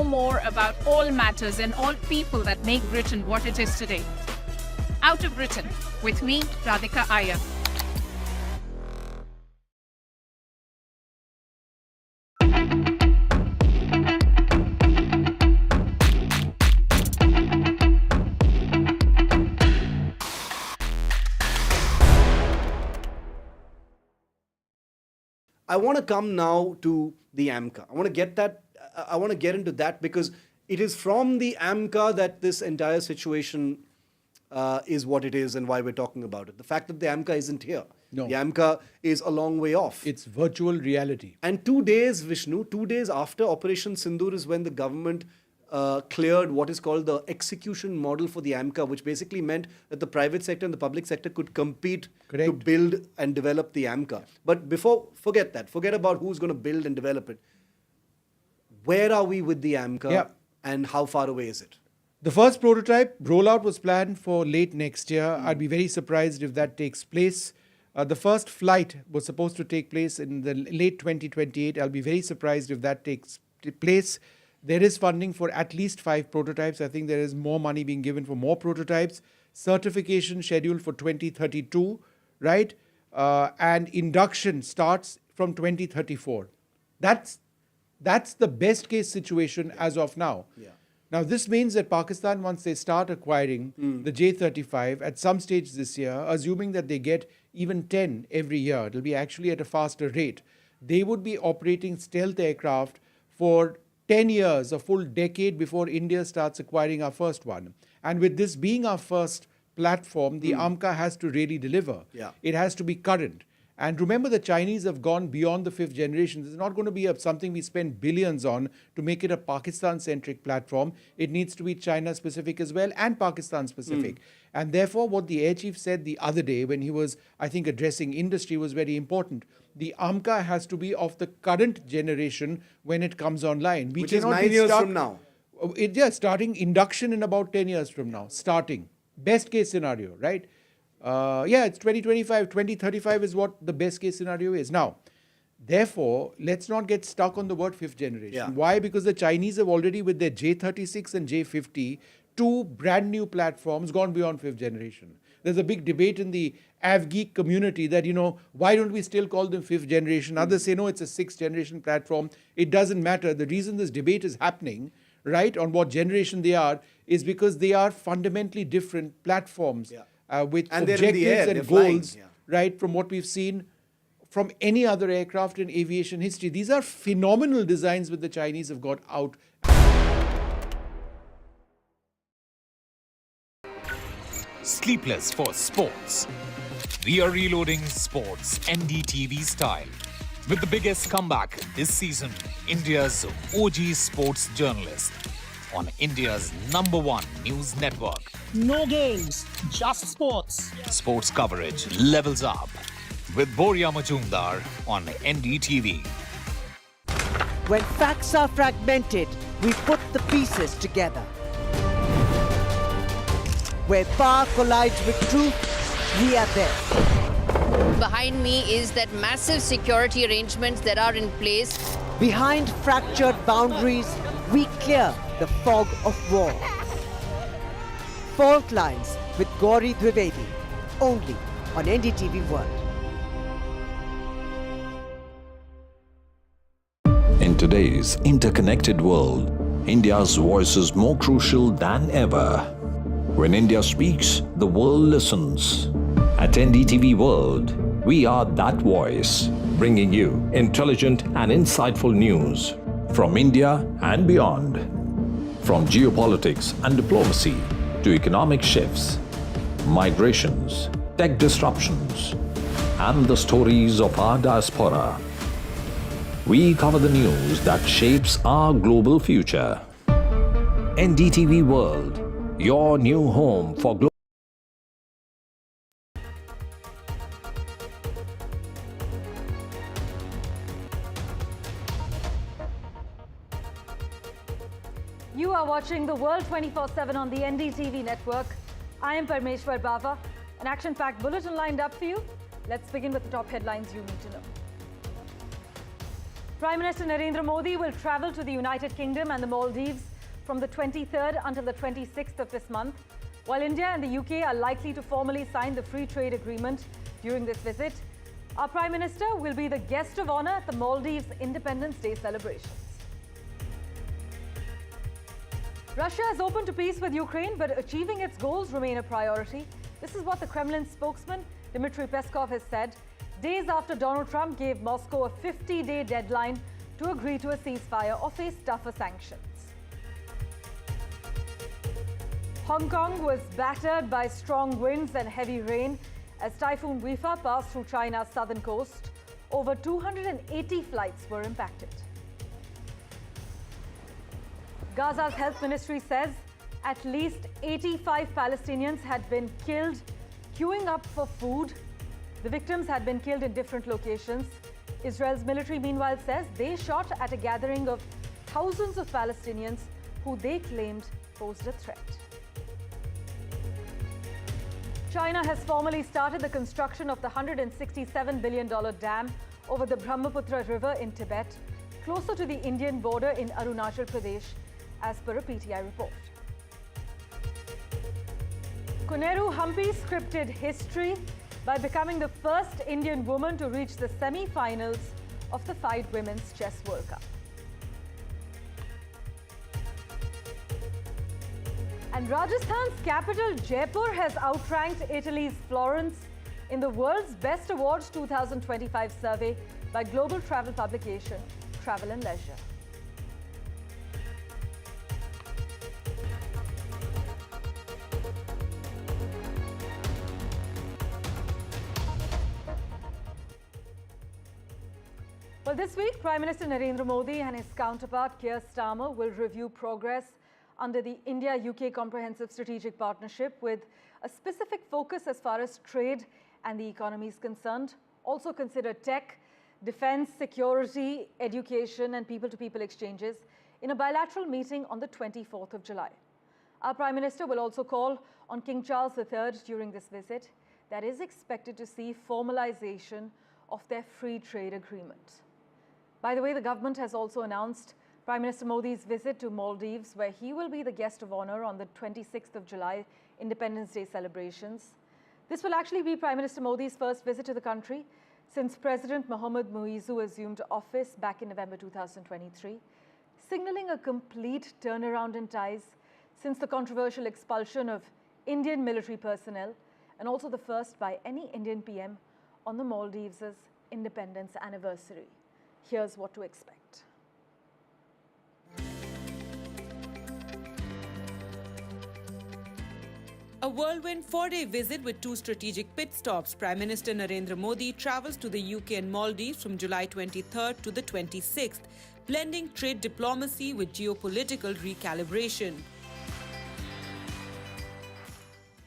know more about all matters and all people that make Britain what it is today. Out of Britain, with me, Radhika Iyer. I want to come now to the AMCA. I want to get into that because it is from the AMCA that this entire situation is what it is and why we're talking about it. The fact that the AMCA isn't here. No. The AMCA is a long way off. It's virtual reality. And 2 days, Vishnu, 2 days after Operation Sindoor is when the government cleared what is called the execution model for the AMCA, which basically meant that the private sector and the public sector could compete to build and develop the AMCA. Yeah. But forget about who's going to build and develop it. Where are we with the AMCA and how far away is it? The first prototype rollout was planned for late next year. I'd be very surprised if that takes place. The first flight was supposed to take place in the late 2028. I'll be very surprised if that takes place. There is funding for at least 5 prototypes. I think there is more money being given for more prototypes. Certification scheduled for 2032, right? And induction starts from 2034. That's the best case situation as of now. Yeah. Now, this means that Pakistan, once they start acquiring the J-35 at some stage this year, assuming that they get even 10 every year, it'll be actually at a faster rate, they would be operating stealth aircraft for 10 years, a full decade before India starts acquiring our first one. And with this being our first platform, the AMCA has to really deliver. Yeah. It has to be current. And remember, the Chinese have gone beyond the 5th generation. This is not going to be something we spend billions on to make it a Pakistan-centric platform. It needs to be China-specific as well and Pakistan-specific. And therefore, what the Air Chief said the other day when he was, I think, addressing industry was very important. The AMCA has to be of the current generation when it comes online. Which is 9 years from now. Starting induction in about 10 years from now. Starting. Best case scenario, right? It's 2025, 2035 is what the best case scenario is. Now, therefore, let's not get stuck on the word 5th generation. Yeah. Why? Because the Chinese have already, with their J-36 and J-50, 2 brand new platforms gone beyond 5th generation. There's a big debate in the AvGeek community that, why don't we still call them 5th generation? Others say, no, it's a 6th generation platform. It doesn't matter. The reason this debate is happening, right, on what generation they are, is because they are fundamentally different platforms. Yeah. With objectives and goals, right, from what we've seen from any other aircraft in aviation history. These are phenomenal designs which the Chinese have got out. Sleepless for sports. We are reloading sports NDTV style. With the biggest comeback this season, India's OG sports journalist on India's #1 news network. No games, just sports. Sports coverage levels up with Boria Majumdar on NDTV. When facts are fragmented, we put the pieces together. Where power collides with truth, we are there. Behind me is that massive security arrangements that are in place. Behind fractured boundaries, we clear the fog of war. Fault Lines with Gauri Dwivedi, only on NDTV World. In today's interconnected world, India's voice is more crucial than ever. When India speaks, the world listens. At NDTV World, we are that voice, bringing you intelligent and insightful news from India and beyond. From geopolitics and diplomacy to economic shifts, migrations, tech disruptions, and the stories of our diaspora. We cover the news that shapes our global future. NDTV World, your new home for global. You are watching the World 24/7 on the NDTV network. I am Parmeshwar Bava. An action-packed bulletin lined up for you. Let's begin with the top headlines you need to know. Prime Minister Narendra Modi will travel to the United Kingdom and the Maldives from the 23rd until the 26th of this month, while India and the UK are likely to formally sign the free trade agreement during this visit. Our Prime Minister will be the guest of honour at the Maldives Independence Day celebrations. Russia is open to peace with Ukraine, but achieving its goals remain a priority. This is what the Kremlin spokesman Dmitry Peskov has said, days after Donald Trump gave Moscow a 50-day deadline to agree to a ceasefire or face tougher sanctions. Hong Kong was battered by strong winds and heavy rain as Typhoon Wifa passed through China's southern coast. Over 280 flights were impacted. Gaza's health ministry says at least 85 Palestinians had been killed queuing up for food. The victims had been killed in different locations. Israel's military, meanwhile, says they shot at a gathering of thousands of Palestinians who they claimed posed a threat. China has formally started the construction of the $167 billion dam over the Brahmaputra River in Tibet, closer to the Indian border in Arunachal Pradesh, as per a PTI report. Koneru Humpy scripted history by becoming the first Indian woman to reach the semi-finals of the FIDE Women's Chess World Cup. And Rajasthan's capital, Jaipur, has outranked Italy's Florence in the World's Best Awards 2025 survey by global travel publication Travel and Leisure. Well, this week, Prime Minister Narendra Modi and his counterpart Keir Starmer will review progress under the India-UK Comprehensive Strategic Partnership with a specific focus as far as trade and the economy is concerned. Also consider tech, defense, security, education and people-to-people exchanges in a bilateral meeting on the 24th of July. Our Prime Minister will also call on King Charles III during this visit that is expected to see formalization of their free trade agreement. By the way, the government has also announced Prime Minister Modi's visit to Maldives, where he will be the guest of honor on the 26th of July Independence Day celebrations. This will actually be Prime Minister Modi's first visit to the country since President Mohammad Muizzu assumed office back in November 2023, signaling a complete turnaround in ties since the controversial expulsion of Indian military personnel, and also the first by any Indian PM on the Maldives' independence anniversary. Here's what to expect. A whirlwind 4-day visit with 2 strategic pit stops, Prime Minister Narendra Modi travels to the UK and Maldives from July 23rd to the 26th, blending trade diplomacy with geopolitical recalibration.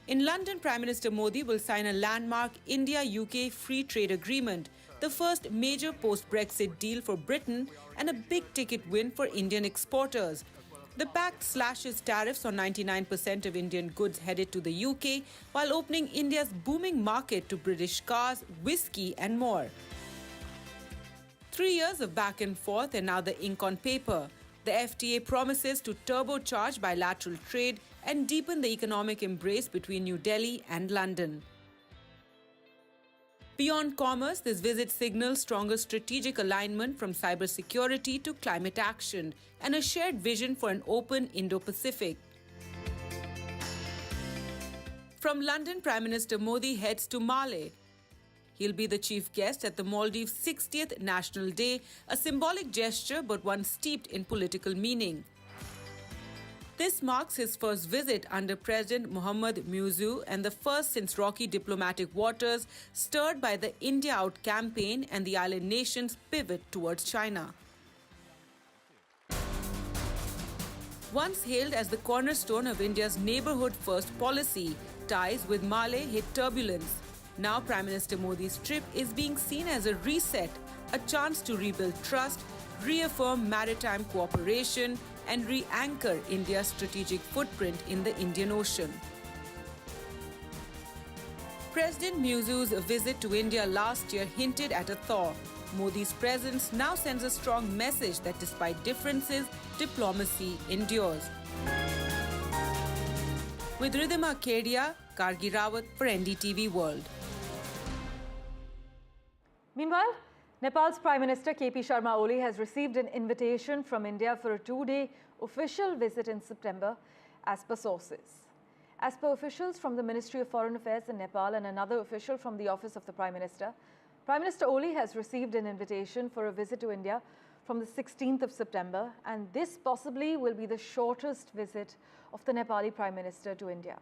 In London, Prime Minister Modi will sign a landmark India-UK free trade agreement, the first major post-Brexit deal for Britain and a big-ticket win for Indian exporters. The pact slashes tariffs on 99% of Indian goods headed to the UK while opening India's booming market to British cars, whiskey and more. 3 years of back and forth and now the ink on paper. The FTA promises to turbocharge bilateral trade and deepen the economic embrace between New Delhi and London. Beyond commerce, this visit signals stronger strategic alignment from cybersecurity to climate action and a shared vision for an open Indo-Pacific. From London, Prime Minister Modi heads to Malé. He'll be the chief guest at the Maldives' 60th National Day, a symbolic gesture but one steeped in political meaning. This marks his first visit under President Mohammad Muizzu and the first since rocky diplomatic waters stirred by the India Out campaign and the island nation's pivot towards China. Once hailed as the cornerstone of India's neighbourhood-first policy, ties with Malé hit turbulence. Now Prime Minister Modi's trip is being seen as a reset, a chance to rebuild trust, reaffirm maritime cooperation, and re-anchor India's strategic footprint in the Indian Ocean. President Muizzu's visit to India last year hinted at a thaw. Modi's presence now sends a strong message that despite differences, diplomacy endures. With Ridhima Kedia, Gargi Rawat for NDTV World. Meanwhile, Nepal's Prime Minister KP Sharma Oli has received an invitation from India for a 2-day official visit in September, as per sources. As per officials from the Ministry of Foreign Affairs in Nepal and another official from the Office of the Prime Minister Oli has received an invitation for a visit to India from the 16th of September, and this possibly will be the shortest visit of the Nepali Prime Minister to India.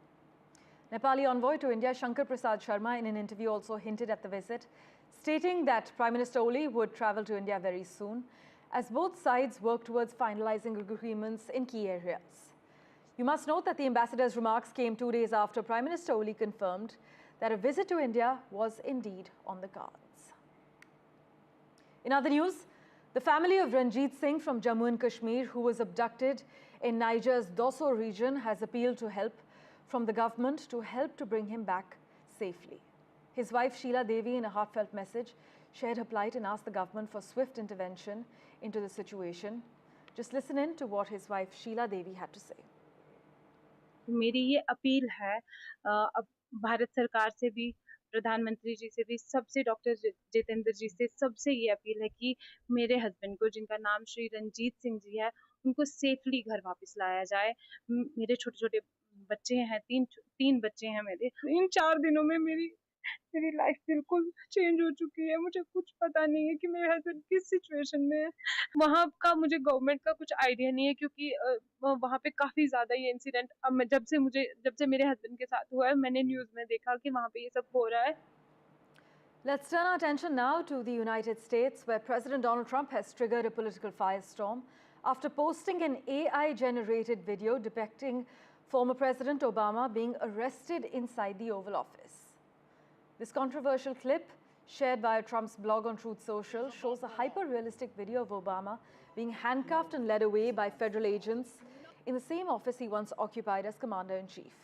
Nepali envoy to India Shankar Prasad Sharma in an interview also hinted at the visit, stating that Prime Minister Oli would travel to India very soon, as both sides work towards finalizing agreements in key areas. You must note that the ambassador's remarks came 2 days after Prime Minister Oli confirmed that a visit to India was indeed on the cards. In other news, the family of Ranjit Singh from Jammu and Kashmir, who was abducted in Niger's Dosso region, has appealed to help from the government to help to bring him back safely. His wife Sheila Devi, in a heartfelt message, shared her plight and asked the government for swift intervention into the situation. Just listen in to what his wife Sheila Devi had to say. मेरी ये appeal है अब भारत सरकार से भी, प्रधानमंत्री जी से भी, सबसे डॉक्टर जितेंद्र जी से, सबसे ये अपील है कि मेरे हस्बैंड को, जिनका नाम श्री रंजीत सिंह जी है, उनको सेफली घर वापस लाया जाए। मेरे छोटे छोटे बच्चे हैं, तीन बच्चे हैं मेरे। इन 4 दिनों में मेरी लाइफ बिल्कुल चेंज हो चुकी है। मुझे कुछ पता नहीं है कि मेरे हस्बैंड किस सिचुएशन में है। वहाँ का मुझे गवर्नमेंट का कुछ आइडिया नहीं है, क्योंकि वहाँ पे काफी ज्यादा ये इंसिडेंट जब से मेरे हस्बैंड के साथ हुआ है, मैंने न्यूज में देखा कि वहाँ पे ये सब हो रहा है। Let's turn our attention now to the United States, where President Donald Trump has triggered a political firestorm after posting an AI-generated video depicting former President Obama being arrested inside the Oval Office. This controversial clip, shared via Trump's blog on Truth Social, shows a hyper-realistic video of Obama being handcuffed and led away by federal agents in the same office he once occupied as Commander-in-Chief.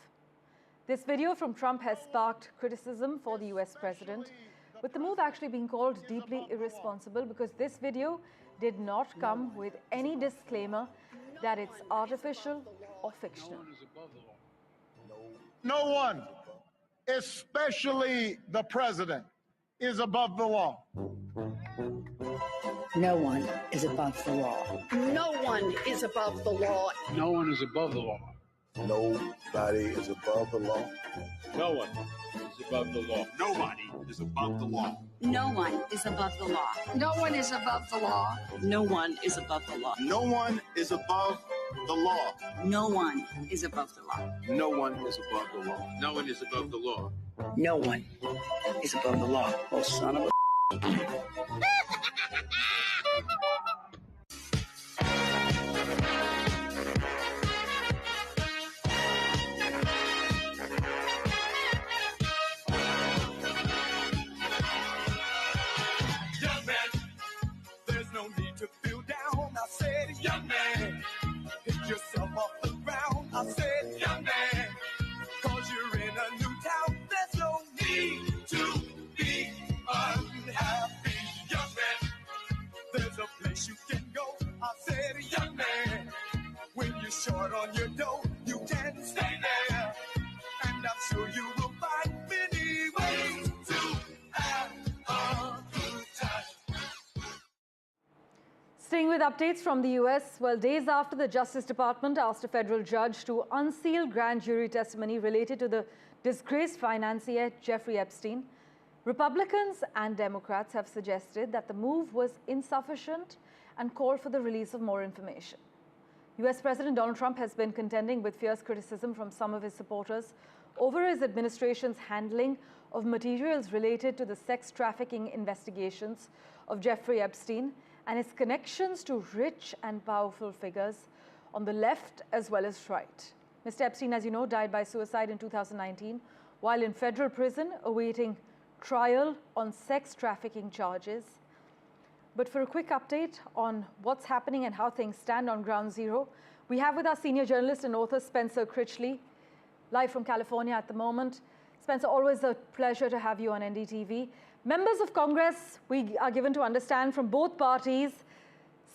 This video from Trump has sparked criticism for the US president, with the move actually being called deeply irresponsible because this video did not come with any disclaimer that it's artificial or fictional. No one, especially the president, is above the law. No one is above the law. No one is above the law. No one is above the law. Nobody is above the law. No one is above the law. Nobody is above the law. No one is above the law. No one is above the law. No one is above the law. No one is above the law. No one is above the law. No one is above the law. No one is above the law. No one is above the law. Oh, son of a... Yourself off the ground. I said, young man, cause you're in a new town. There's no need to be unhappy, young man. There's a place you can go. I said, young man, when you're short on your dough, you can stay there. And I'm sure you will find many ways to have a good time. Staying with updates from the US, well, days after the Justice Department asked a federal judge to unseal grand jury testimony related to the disgraced financier Jeffrey Epstein, Republicans and Democrats have suggested that the move was insufficient and called for the release of more information. US President Donald Trump has been contending with fierce criticism from some of his supporters over his administration's handling of materials related to the sex trafficking investigations of Jeffrey Epstein and his connections to rich and powerful figures on the left as well as right. Mr. Epstein, as you know, died by suicide in 2019 while in federal prison awaiting trial on sex trafficking charges. But for a quick update on what's happening and how things stand on ground zero, we have with us senior journalist and author Spencer Critchley, live from California at the moment. Spencer, always a pleasure to have you on NDTV. Members of Congress, we are given to understand from both parties,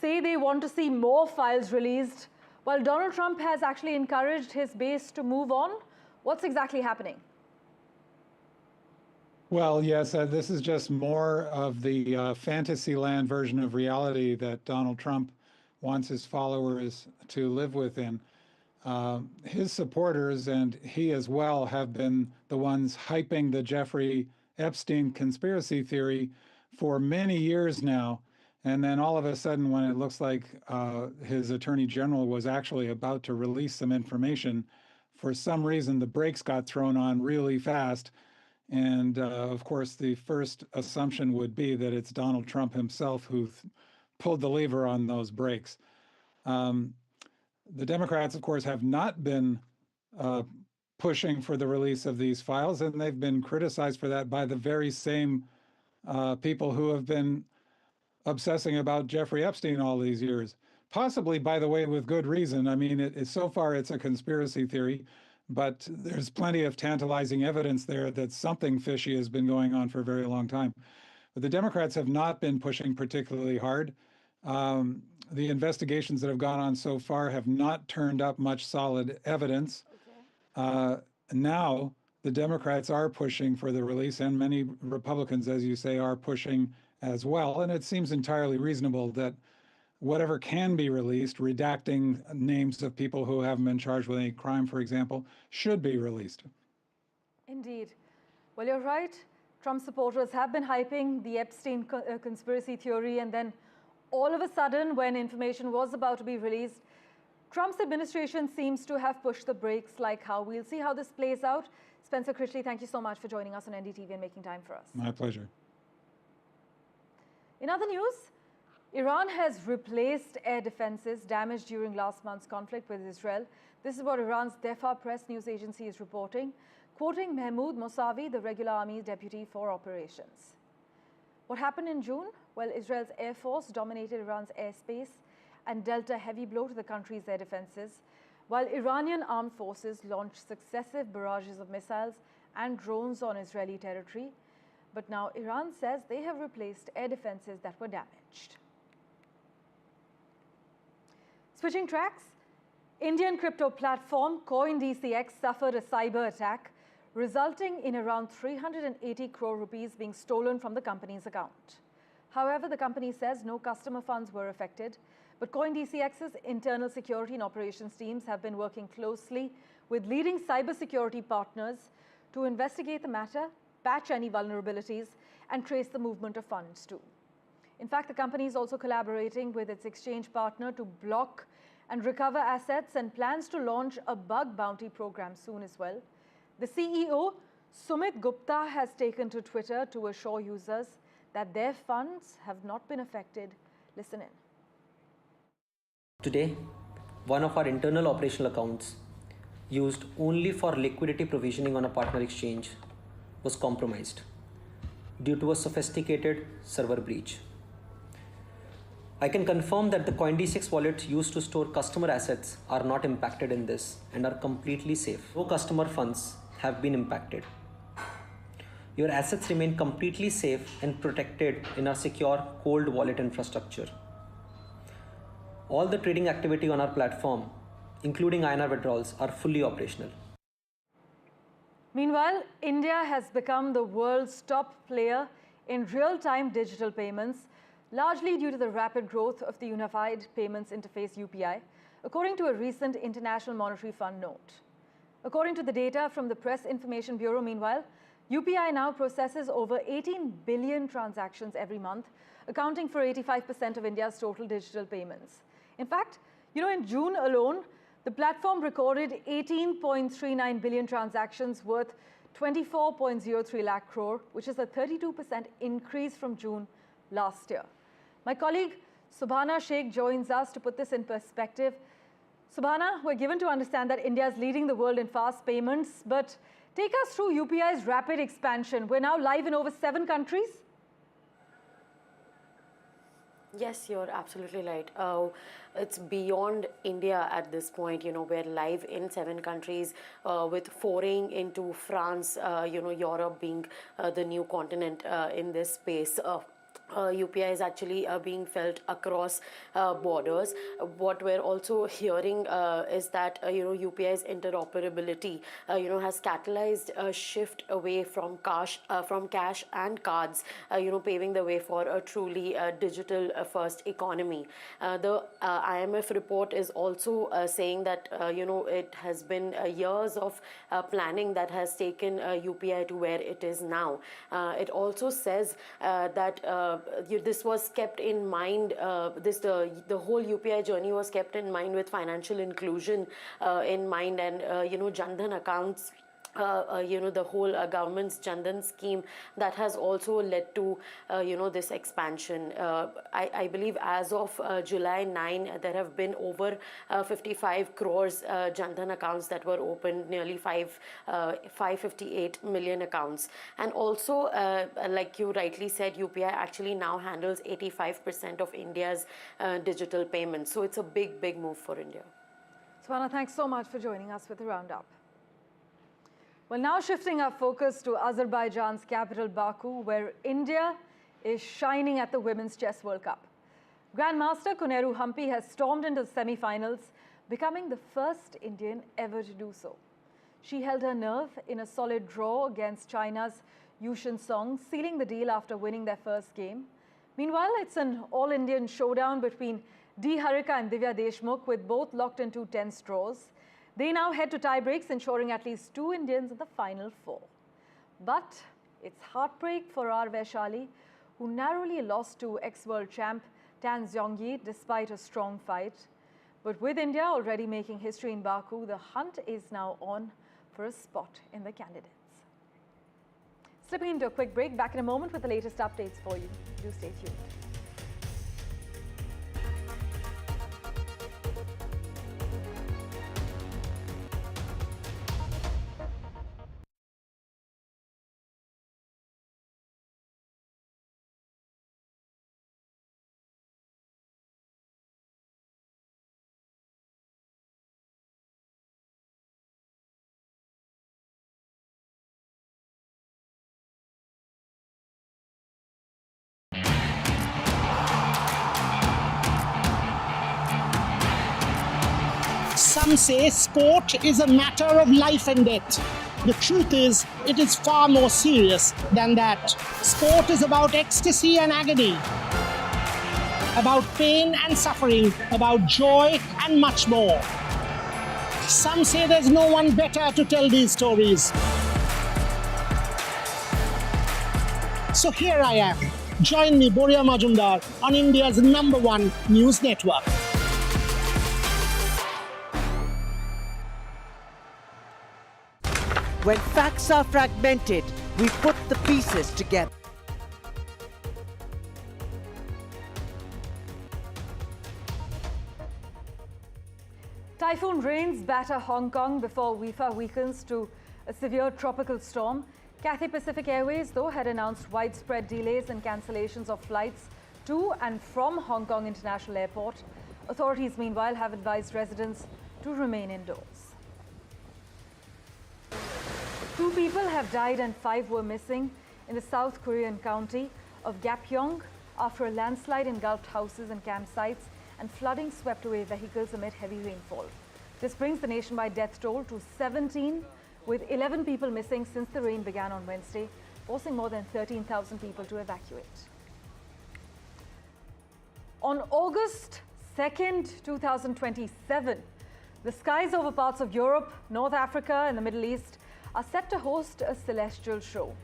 say they want to see more files released, while Donald Trump has actually encouraged his base to move on. What's exactly happening? Well, yes, this is just more of the fantasy land version of reality that Donald Trump wants his followers to live within. His supporters, and he as well, have been the ones hyping the Jeffrey Epstein conspiracy theory for many years now. And then all of a sudden, when it looks like his attorney general was actually about to release some information, for some reason the brakes got thrown on really fast. And of course, the first assumption would be that it's Donald Trump himself who pulled the lever on those brakes. The Democrats, of course, have not been pushing for the release of these files, and they've been criticized for that by the very same people who have been obsessing about Jeffrey Epstein all these years. Possibly, by the way, with good reason. I mean, so far it's a conspiracy theory, but there's plenty of tantalizing evidence there that something fishy has been going on for a very long time. But the Democrats have not been pushing particularly hard. The investigations that have gone on so far have not turned up much solid evidence. Now, the Democrats are pushing for the release, and many Republicans, as you say, are pushing as well. And it seems entirely reasonable that whatever can be released, redacting names of people who haven't been charged with any crime, for example, should be released. Indeed. Well, you're right. Trump supporters have been hyping the Epstein conspiracy theory, and then all of a sudden, when information was about to be released, Trump's administration seems to have pushed the brakes like how. We'll see how this plays out. Spencer Critchley, thank you so much for joining us on NDTV and making time for us. My pleasure. In other news, Iran has replaced air defenses damaged during last month's conflict with Israel. This is what Iran's Defa press news agency is reporting, quoting Mahmoud Mousavi, the regular army deputy for operations. What happened in June? Well, Israel's Air Force dominated Iran's airspace and dealt a heavy blow to the country's air defenses, while Iranian armed forces launched successive barrages of missiles and drones on Israeli territory. But now Iran says they have replaced air defenses that were damaged. Switching tracks, Indian crypto platform CoinDCX suffered a cyber attack, resulting in around 380 crore rupees being stolen from the company's account. However, the company says no customer funds were affected, but CoinDCX's internal security and operations teams have been working closely with leading cybersecurity partners to investigate the matter, patch any vulnerabilities, and trace the movement of funds too. In fact, the company is also collaborating with its exchange partner to block and recover assets and plans to launch a bug bounty program soon as well. The CEO, Sumit Gupta, has taken to Twitter to assure users that their funds have not been affected. Listen in. Today, one of our internal operational accounts, used only for liquidity provisioning on a partner exchange, was compromised due to a sophisticated server breach. I can confirm that the CoinDCX wallet used to store customer assets are not impacted in this and are completely safe. No customer funds have been impacted. Your assets remain completely safe and protected in our secure cold wallet infrastructure. All the trading activity on our platform, including INR withdrawals, are fully operational. Meanwhile, India has become the world's top player in real-time digital payments, largely due to the rapid growth of the Unified Payments Interface UPI, according to a recent International Monetary Fund note. According to the data from the Press Information Bureau, meanwhile, UPI now processes over 18 billion transactions every month, accounting for 85% of India's total digital payments. In fact, in June alone, the platform recorded 18.39 billion transactions worth 24.03 lakh crore, which is a 32% increase from June last year. My colleague Subhana Sheikh joins us to put this in perspective. Subhana, we're given to understand that India is leading the world in fast payments, but take us through UPI's rapid expansion. We're now live in over 7 countries. Yes, you're absolutely right. It's beyond India at this point. We're live in 7 countries with foraying into France, Europe being the new continent in this space. UPI is actually being felt across borders. What we're also hearing is that UPI's interoperability has catalyzed a shift away from cash and cards, paving the way for a truly digital first economy. The IMF report is also saying that it has been years of planning that has taken UPI to where it is now. It also says that this was kept in mind, the whole UPI journey was kept in mind with financial inclusion in mind, and Jan Dhan accounts, the whole government's Jan Dhan scheme that has also led to this expansion. I believe as of July 9 there have been over 55 crores Jan Dhan accounts that were opened, nearly 558 million accounts. And also like you rightly said, UPI actually now handles 85% of India's digital payments. So it's a big move for India. Swana, thanks so much for joining us with the roundup. Well, now shifting our focus to Azerbaijan's capital, Baku, where India is shining at the Women's Chess World Cup. Grandmaster Koneru Hampi has stormed into the semi-finals, becoming the first Indian ever to do so. She held her nerve in a solid draw against China's Yu Song, sealing the deal after winning their first game. Meanwhile, it's an all-Indian showdown between D. Harika and Divya Deshmukh, with both locked into tense draws. They now head to tie breaks, ensuring at least 2 Indians in the final 4. But it's heartbreak for R. Vaishali, who narrowly lost to ex-world champ Tan Zhongyi despite a strong fight. But with India already making history in Baku, the hunt is now on for a spot in the candidates. Slipping into a quick break, back in a moment with the latest updates for you. Do stay tuned. Some say sport is a matter of life and death. The truth is, it is far more serious than that. Sport is about ecstasy and agony, about pain and suffering, about joy and much more. Some say there's no one better to tell these stories. So here I am. Join me, Boria Majumdar, on India's #1 news network. When facts are fragmented, we put the pieces together. Typhoon rains batter Hong Kong before WIFA weakens to a severe tropical storm. Cathay Pacific Airways, though, had announced widespread delays and cancellations of flights to and from Hong Kong International Airport. Authorities, meanwhile, have advised residents to remain indoors. 2 people have died and 5 were missing in the South Korean county of Gapyeong after a landslide engulfed houses and campsites, and flooding swept away vehicles amid heavy rainfall. This brings the nationwide death toll to 17, with 11 people missing since the rain began on Wednesday, forcing more than 13,000 people to evacuate. On August 2nd, 2027, the skies over parts of Europe, North Africa and the Middle East are set to host a celestial show,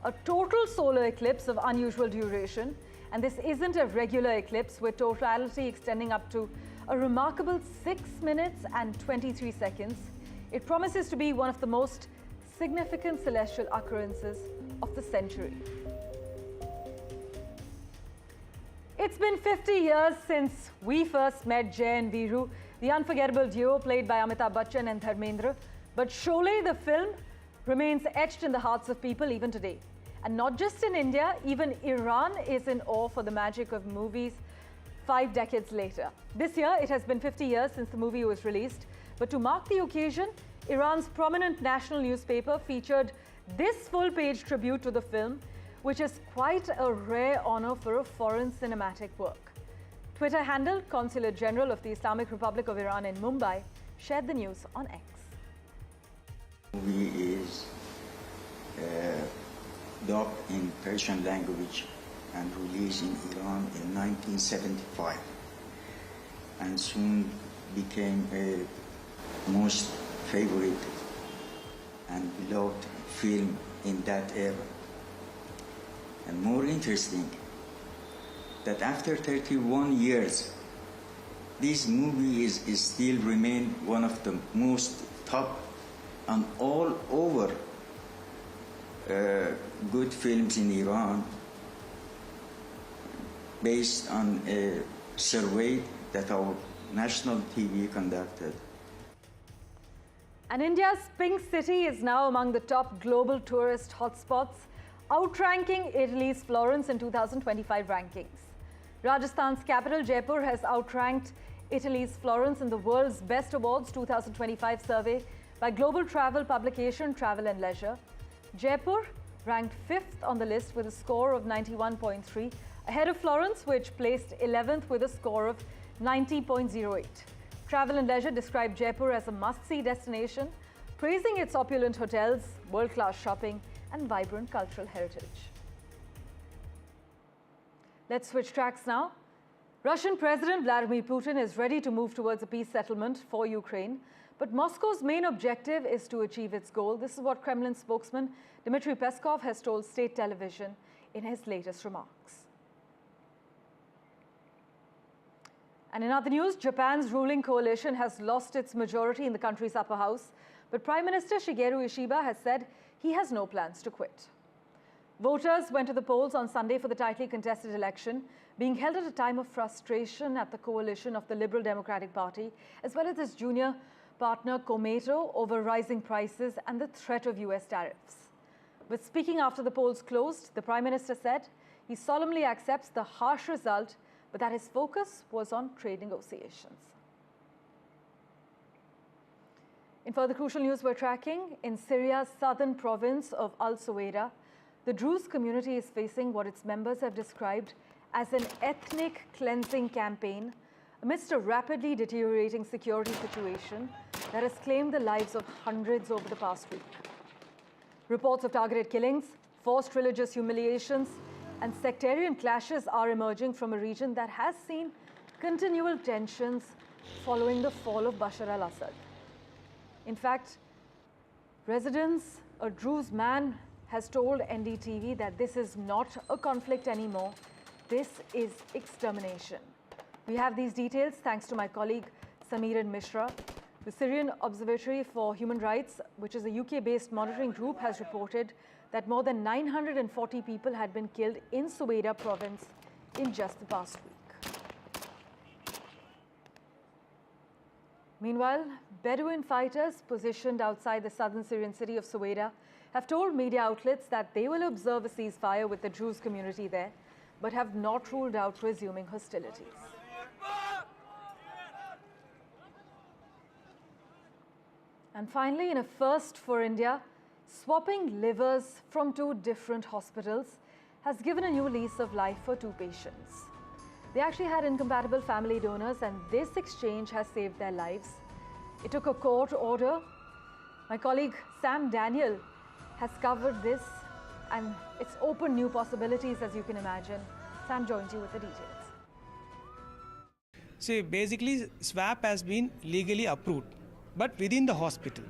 a total solar eclipse of unusual duration. And this isn't a regular eclipse, with totality extending up to a remarkable 6 minutes and 23 seconds. It promises to be one of the most significant celestial occurrences of the century. It's been 50 years since we first met Jay and Viru, the unforgettable duo played by Amitabh Bachchan and Dharmendra. But Sholay, the film, remains etched in the hearts of people even today. And not just in India, even Iran is in awe for the magic of movies 5 decades later. This year, it has been 50 years since the movie was released. But to mark the occasion, Iran's prominent national newspaper featured this full-page tribute to the film, which is quite a rare honor for a foreign cinematic work. Twitter handle Consulate General of the Islamic Republic of Iran in Mumbai shared the news on X. The movie is dubbed in Persian language and released in Iran in 1975 and soon became a most favorite and beloved film in that era. And more interesting, that after 31 years, this movie is still remain one of the most top and all over good films in Iran, based on a survey that our national TV conducted. And India's Pink City is now among the top global tourist hotspots, outranking Italy's Florence in 2025 rankings. Rajasthan's capital, Jaipur, has outranked Italy's Florence in the World's Best Awards 2025 survey by global travel publication Travel and Leisure. Jaipur ranked 5th on the list with a score of 91.3, ahead of Florence, which placed 11th with a score of 90.08. Travel and Leisure described Jaipur as a must-see destination, praising its opulent hotels, world-class shopping, and vibrant cultural heritage. Let's switch tracks now. Russian President Vladimir Putin is ready to move towards a peace settlement for Ukraine, but Moscow's main objective is to achieve its goal. This is what Kremlin spokesman Dmitry Peskov has told state television in his latest remarks. And in other news, Japan's ruling coalition has lost its majority in the country's upper house, but Prime Minister Shigeru Ishiba has said he has no plans to quit. Voters went to the polls on Sunday for the tightly contested election, being held at a time of frustration at the coalition of the Liberal Democratic Party, as well as its junior partner Komeito, over rising prices and the threat of US tariffs. But speaking after the polls closed, the Prime Minister said he solemnly accepts the harsh result, but that his focus was on trade negotiations. In further crucial news we're tracking, in Syria's southern province of Al-Suwaida, the Druze community is facing what its members have described as an ethnic cleansing campaign amidst a rapidly deteriorating security situation that has claimed the lives of hundreds over the past week. Reports of targeted killings, forced religious humiliations, and sectarian clashes are emerging from a region that has seen continual tensions following the fall of Bashar al-Assad. In fact, a Druze man has told NDTV that this is not a conflict anymore, this is extermination. We have these details thanks to my colleague Samiran Mishra. The Syrian Observatory for Human Rights, which is a UK-based monitoring group, has reported that more than 940 people had been killed in Suwaida province in just the past week. Meanwhile, Bedouin fighters positioned outside the southern Syrian city of Suwaida have told media outlets that they will observe a ceasefire with the Druze community there, but have not ruled out resuming hostilities. And finally, in a first for India, swapping livers from 2 different hospitals has given a new lease of life for 2 patients. They actually had incompatible family donors, and this exchange has saved their lives. It took a court order. My colleague Sam Daniel has covered this, and it's opened new possibilities, as you can imagine. Sam joins you with the details. See, basically, swap has been legally approved, but within the hospital.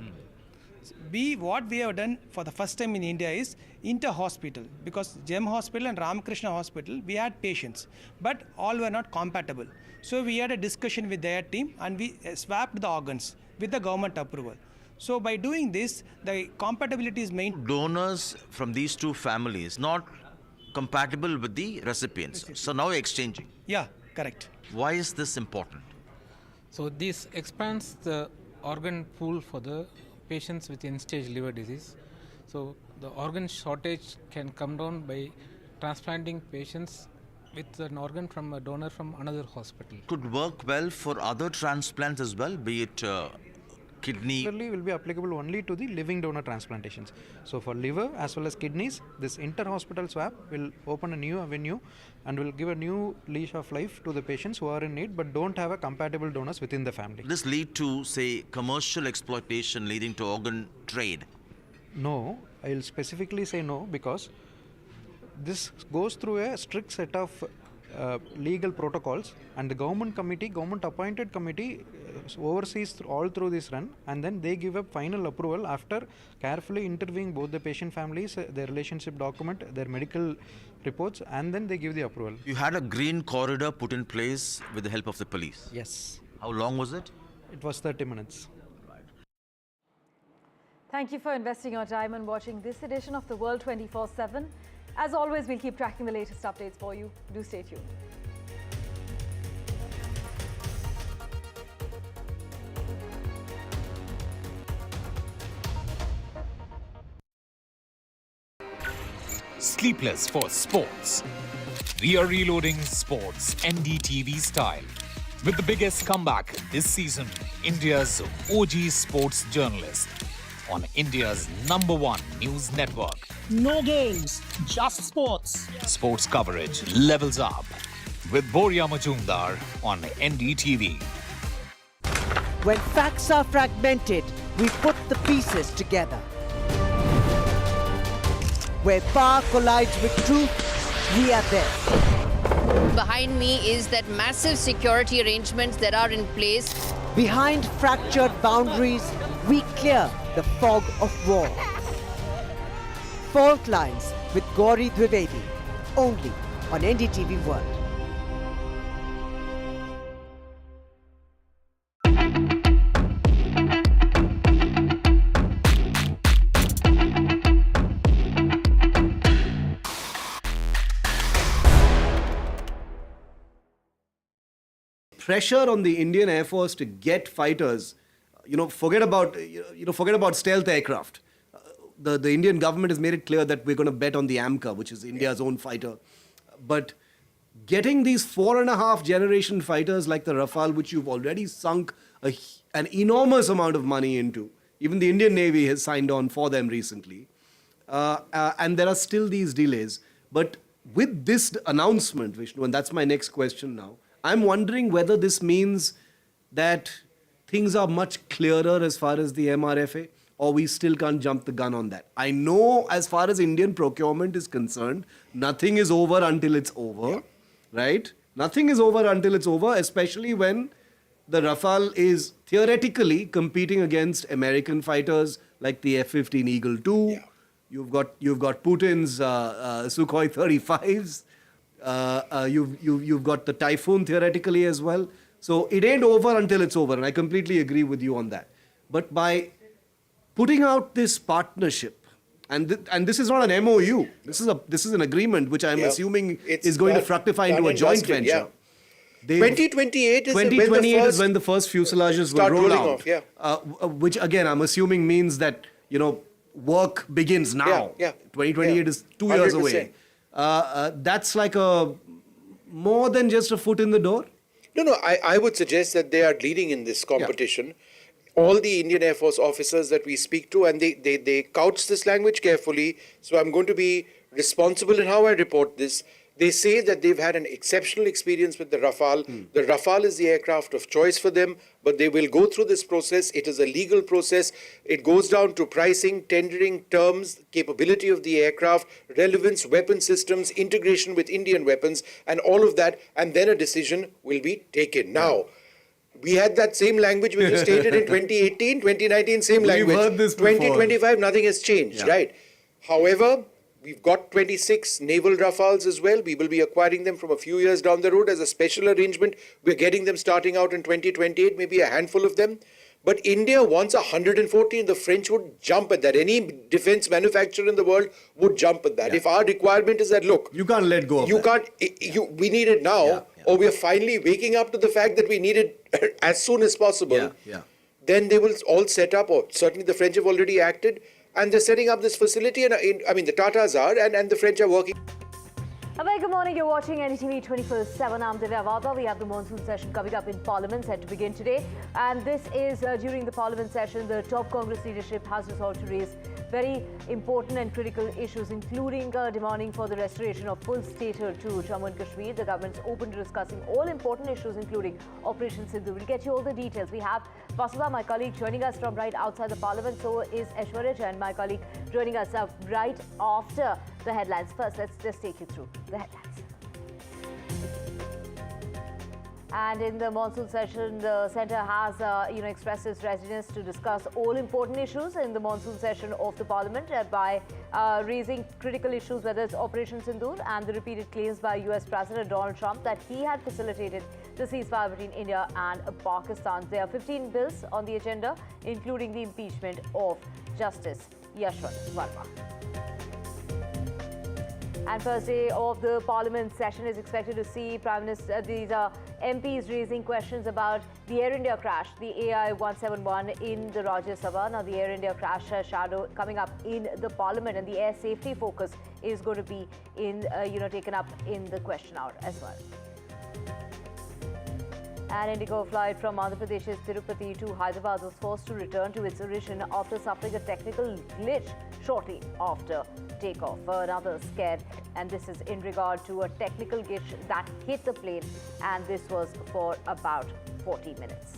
What we have done for the first time in India is inter-hospital, because Gem Hospital and Ramakrishna Hospital, we had patients, but all were not compatible. So we had a discussion with their team and we swapped the organs with the government approval. So by doing this, the compatibility is maintained. Donors from these 2 families not compatible with the recipients. So now exchanging. Yeah, correct. Why is this important? So this expands the organ pool for the patients with end-stage liver disease. So the organ shortage can come down by transplanting patients with an organ from a donor from another hospital. Could work well for other transplants as well, be it kidney. Will be applicable only to the living donor transplantations. So for liver as well as kidneys, this inter-hospital swap will open a new avenue and will give a new leash of life to the patients who are in need but don't have a compatible donors within the family. This lead to, say, commercial exploitation leading to organ trade? No, I will specifically say no, because this goes through a strict set of legal protocols, and the government appointed committee oversees all through this run, and then they give a final approval after carefully interviewing both the patient families, their relationship document, their medical reports, and then they give the approval. You had a green corridor put in place with the help of the police? Yes. How long was it? It was 30 minutes. Thank you for investing your time and watching this edition of The World 24/7. As always, we'll keep tracking the latest updates for you. Do stay tuned. Sleepless for sports. We are reloading sports NDTV style. With the biggest comeback this season, India's OG sports journalist on India's #1 news network. No games, just sports. Sports coverage levels up with Boria Majumdar on NDTV. When facts are fragmented, we put the pieces together. Where power collides with truth, we are there. Behind me is that massive security arrangements that are in place. Behind fractured boundaries, we clear the fog of war. Fault Lines with Gauri Dwivedi, only on NDTV World. Pressure on the Indian Air Force to get fighters, forget about stealth aircraft. The Indian government has made it clear that we're going to bet on the AMCA, which is India's own fighter. But getting these 4.5 generation fighters like the Rafale, which you've already sunk an enormous amount of money into, even the Indian Navy has signed on for them recently, and there are still these delays. But with this announcement, Vishnu, and that's my next question now, I'm wondering whether this means that things are much clearer as far as the MRFA, or we still can't jump the gun on that. I know as far as Indian procurement is concerned, nothing is over until it's over, right? Nothing is over until it's over, especially when the Rafale is theoretically competing against American fighters like the F-15 Eagle II. You've got Putin's Sukhoi 35s. You've got the Typhoon theoretically as well. So it ain't over until it's over, and I completely agree with you on that. But by putting out this partnership, and this is not an MOU. This is an agreement which I'm assuming is going to fructify into a joint venture. 2028 is when the first fuselages will roll out. Which again I'm assuming means that work begins now. 2028 is 2 years away. That's like more than just a foot in the door. No, I would suggest that they are leading in this competition. All the Indian Air Force officers that we speak to, and they couch this language carefully, so I'm going to be responsible in how I report this. They say that they've had an exceptional experience with the Rafale. The Rafale is the aircraft of choice for them, but they will go through this process. It is a legal process. It goes down to pricing, tendering, terms, capability of the aircraft, relevance, weapon systems, integration with Indian weapons, and all of that, and then a decision will be taken. Now, we had that same language when you stated in 2018, 2019, same language. We've heard this before. 2025, nothing has changed, right? However, we've got 26 naval Rafales as well. We will be acquiring them from a few years down the road as a special arrangement. We're getting them starting out in 2028, maybe a handful of them. But India wants 140, and the French would jump at that. Any defense manufacturer in the world would jump at that. If our requirement is that, look, you can't let go of we need it now, or we're finally waking up to the fact that we need it as soon as possible, then they will all set up, or certainly the French have already acted, and they're setting up this facility, and the Tatas are, and the French are working. A very good morning. You're watching NDTV 24/7. I'm Divya Vada. We have the monsoon session coming up in Parliament set to begin today. And this is during the Parliament session, the top Congress leadership has resolved to raise very important and critical issues, including demanding for the restoration of full statehood to Jammu and Kashmir. The government's open to discussing all important issues, including Operation Sindhu. We'll get you all the details. We have Vasudha, my colleague, joining us from right outside the Parliament. So is Aishwarya Jain, my colleague, joining us right after the headlines. First, let's just take you through the headlines. And in the monsoon session, the centre has expressed its readiness to discuss all important issues in the monsoon session of the Parliament by raising critical issues, whether it's Operation Sindoor and the repeated claims by US President Donald Trump that he had facilitated the ceasefire between India and Pakistan. There are 15 bills on the agenda, including the impeachment of Justice Yashwant Verma. And first day of the Parliament session is expected to see MPs raising questions about the Air India crash, the AI-171 in the Rajya Sabha. Now, the Air India crash shadow coming up in the Parliament, and the air safety focus is going to be taken up in the question hour as well. An Indigo flight from Andhra Pradesh's Tirupati to Hyderabad was forced to return to its origin after suffering a technical glitch shortly after takeoff. Another scare, and this is in regard to a technical glitch that hit the plane, and this was for about 40 minutes.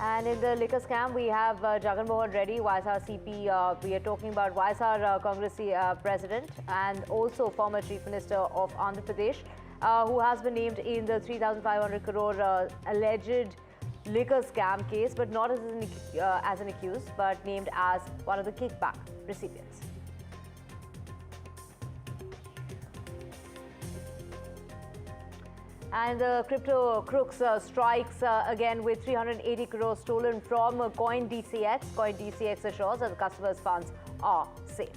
And in the liquor scam, we have Jagan Mohan Reddy, YSR CP. We are talking about YSR Congress President and also former Chief Minister of Andhra Pradesh, who has been named in the 3,500 crore alleged liquor scam case, but not as an accused, but named as one of the kickback recipients. And the crypto crooks strikes again with 380 crores stolen from Coin DCX. Coin DCX assures that the customers' funds are safe.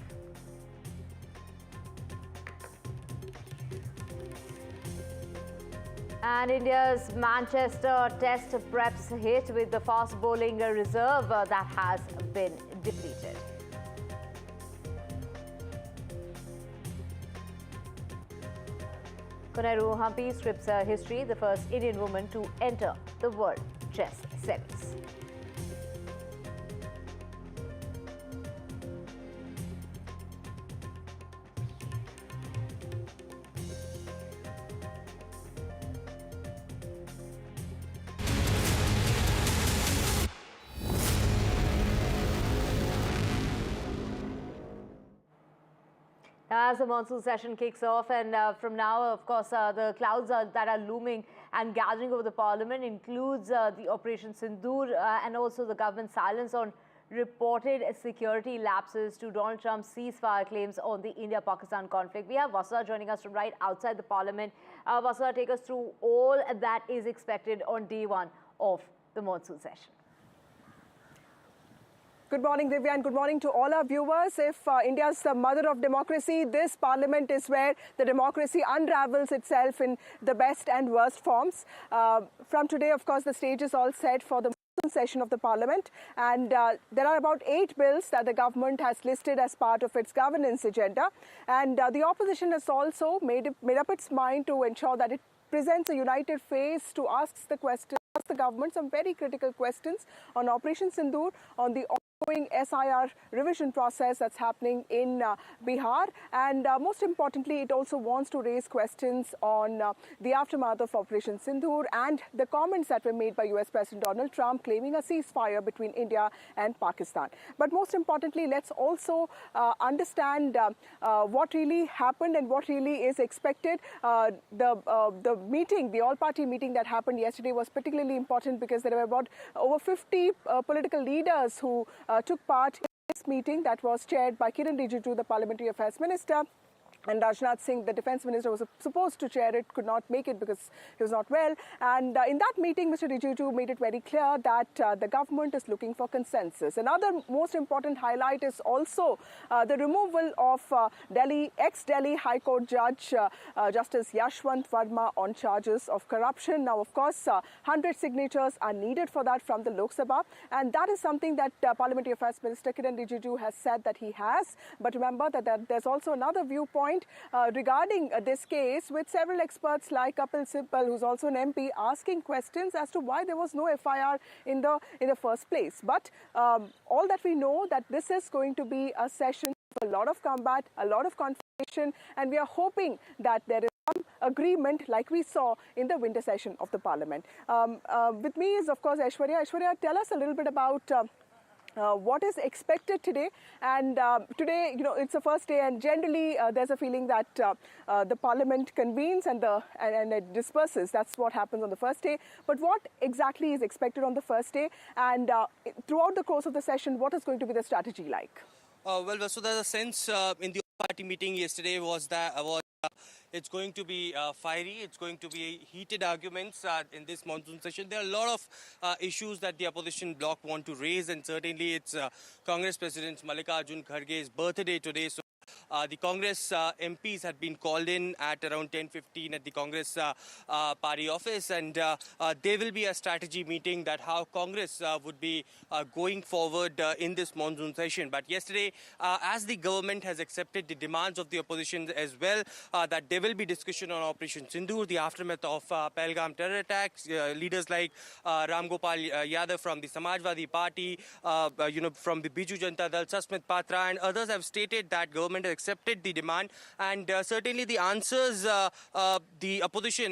And India's Manchester Test preps hit with the fast bowling reserve that has been depleted. Koneru Humpy scripts history, the first Indian woman to enter the World Chess Series. As the monsoon session kicks off, and from now, of course, the clouds that are looming and gathering over the Parliament includes the Operation Sindoor and also the government's silence on reported security lapses to Donald Trump's ceasefire claims on the India-Pakistan conflict. We have Vasudha joining us from right outside the Parliament. Vasudha, take us through all that is expected on day one of the monsoon session. Good morning, Divya, and good morning to all our viewers. If India's the mother of democracy, this Parliament is where the democracy unravels itself in the best and worst forms. From today, of course, the stage is all set for the session of the Parliament, and there are about 8 bills that the government has listed as part of its governance agenda, and the opposition has also made up its mind to ensure that it presents a united face to ask the government some very critical questions on Operation Sindoor, on the ongoing SIR revision process that's happening in Bihar, and most importantly, it also wants to raise questions on the aftermath of Operation Sindoor and the comments that were made by US President Donald Trump claiming a ceasefire between India and Pakistan. But most importantly, let's also understand what really happened and what really is expected. The meeting, the all-party meeting that happened yesterday was particularly important because there were about over 50 political leaders who took part in this meeting that was chaired by Kiran Rijiju, the Parliamentary Affairs Minister. And Rajnath Singh, the defense minister, was supposed to chair it, could not make it because he was not well. And in that meeting, Mr. Rijiju made it very clear that the government is looking for consensus. Another most important highlight is also the removal of ex-Delhi High Court Judge Justice Yashwant Verma on charges of corruption. Now, of course, 100 signatures are needed for that from the Lok Sabha. And that is something that Parliamentary Affairs Minister Kiren Rijiju has said that he has. But remember that there's also another viewpoint regarding this case, with several experts like Kapil Sibal, who's also an MP, asking questions as to why there was no FIR in the first place. But all that we know that this is going to be a session of a lot of combat, a lot of confrontation, and we are hoping that there is some agreement like we saw in the winter session of the Parliament. With me is, of course, Aishwarya. Aishwarya, tell us a little bit about what is expected today. And today, it's the first day, and generally there's a feeling that the Parliament convenes and it disperses. That's what happens on the first day. But what exactly is expected on the first day? And throughout the course of the session, what is going to be the strategy like? Well, so there's a sense in the party meeting yesterday was that it's going to be fiery. It's going to be heated arguments in this monsoon session. There are a lot of issues that the opposition bloc want to raise, and certainly it's Congress President Mallikarjun Kharge's birthday today. So the Congress MPs had been called in at around 10:15 at the Congress party office, and there will be a strategy meeting that how Congress would be going forward in this monsoon session. But yesterday, as the government has accepted the demands of the opposition as well, that there will be discussion on Operation Sindoor, the aftermath of Pahalgam terror attacks. Leaders like Ram Gopal Yadav from the Samajwadi Party, from the Biju Janata Dal, Sasmit Patra, and others have stated that government has accepted the demand, and certainly the answers the opposition